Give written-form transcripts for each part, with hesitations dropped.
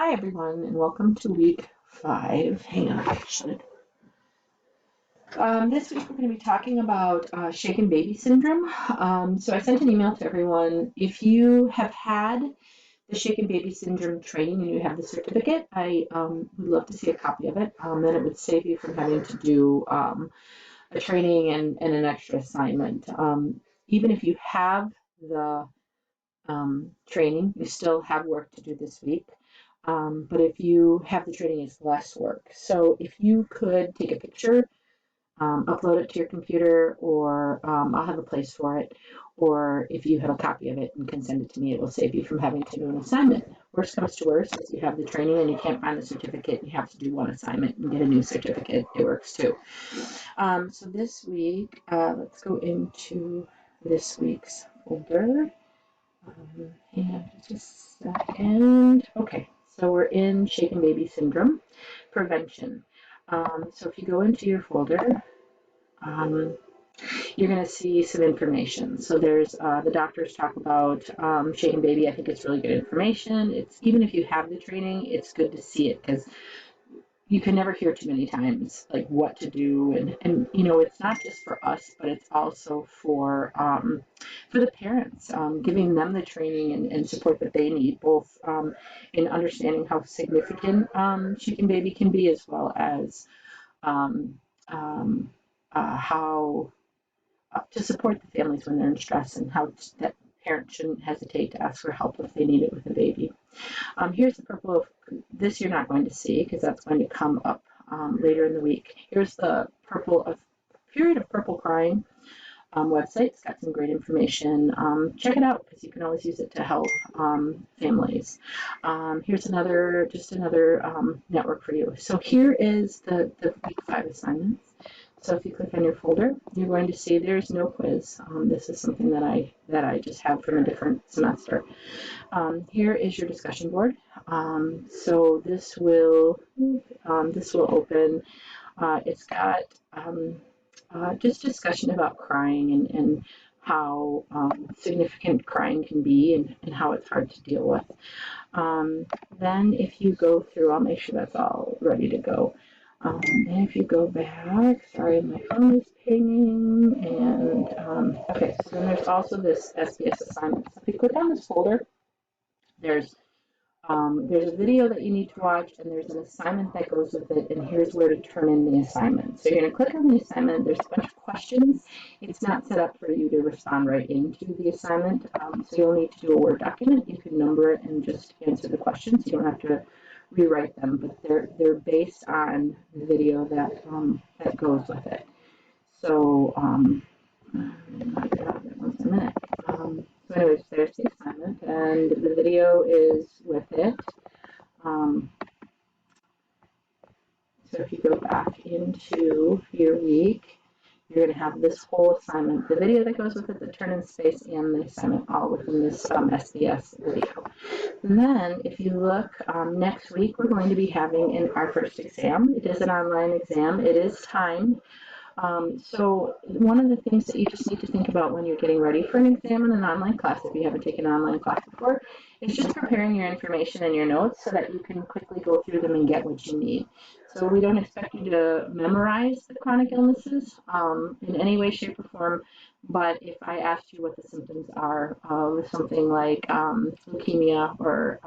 Hi everyone, and welcome to week 5. Hang on, I should. This week we're going to be talking about shaken baby syndrome. So I sent an email to everyone. If you have had the shaken baby syndrome training and you have the certificate, I would love to see a copy of it. Then it would save you from having to do a training and an extra assignment. Even if you have the training, you still have work to do this week. But if you have the training, it's less work. So if you could take a picture, upload it to your computer, or I'll have a place for it, or if you have a copy of it and can send it to me, it will save you from having to do an assignment. Worst comes to worst, if you have the training and you can't find the certificate, you have to do one assignment and get a new certificate. It works too. So this week, let's go into this week's folder. Hang on just a second. Okay, so we're in shaken baby syndrome prevention. So if you go into your folder, you're going to see some information. So there's the doctors talk about shaken baby. I think it's really good information. It's even if you have the training, it's good to see it because you can never hear too many times like what to do, and you know it's not just for us, but it's also for the parents, giving them the training and support that they need, both in understanding how significant shaken baby can be, as well as um, how to support the families when they're in stress, and how that parents shouldn't hesitate to ask for help if they need it with a baby. Here's the purple of this you're not going to see because that's going to come up later in the week. Here's the purple of period of purple crying website. It's got some great information. Check it out because you can always use it to help families. Here's another network for you. So here is the week 5 assignments. So if you click on your folder, you're going to see there's no quiz. This is something that I just have from a different semester. Here is your discussion board. So this will open. It's got just discussion about crying and how significant crying can be, and how it's hard to deal with. Then if you go through, I'll make sure that's all ready to go. And if you go back, sorry, my phone is pinging, and okay, so then there's also this SBS assignment. So if you click on this folder, there's a video that you need to watch, and there's an assignment that goes with it, and here's where to turn in the assignment. So you're going to click on the assignment. There's a bunch of questions. It's not set up for you to respond right into the assignment, so you'll need to do a Word document. You can number it and just answer the questions. You don't have to rewrite them, but they're based on the video that goes with it. So a minute. So anyways, there's the assignment, and the video is with it. So if you go back into your week, you're going to have this whole assignment, the video that goes with it, the turn-in space, and the assignment all within this SBS video. And then if you look, next week we're going to be having our first exam. It is an online exam. It is timed. So one of the things that you just need to think about when you're getting ready for an exam in an online class, if you haven't taken an online class before, is just preparing your information and your notes so that you can quickly go through them and get what you need. So we don't expect you to memorize the chronic illnesses in any way, shape, or form, but if I asked you what the symptoms are of something like leukemia or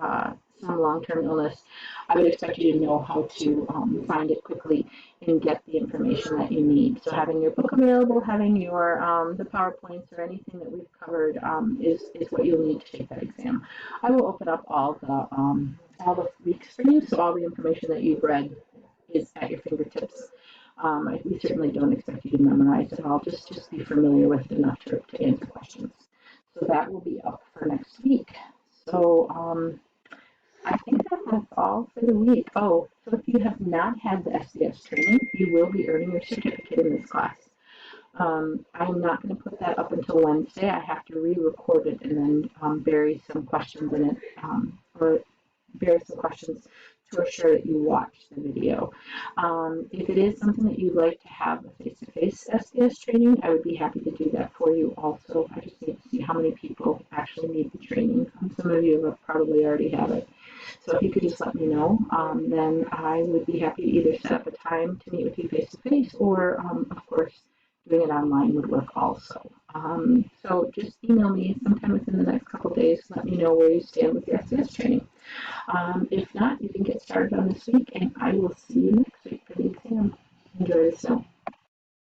some long-term illness, I would expect you to know how to find it quickly and get the information that you need. So having your book available, having your the PowerPoints or anything that we've covered is what you'll need to take that exam. I will open up all the weeks for you, so all the information that you've read is at your fingertips. We certainly don't expect you to memorize it all. Just be familiar with it enough to answer questions. So that will be up for next week. So I think that's all for the week. Oh, so if you have not had the SBS training, you will be earning your certificate in this class. I'm not going to put that up until Wednesday. I have to re-record it and then bury some questions in it, or bury some questions for sure that you watch the video. If it is something that you'd like to have a face-to-face SPS training, I would be happy to do that for you also. I just need to see how many people actually need the training. Some of you have probably already have it. So if you could just let me know, then I would be happy to either set up a time to meet with you face-to-face or, of course, doing it online would work also. So just email me sometime within the next couple of days. Let me know where you stand with your SPS training. If not, you can get started on this week, and I will see you next week for the exam. Enjoy the snow.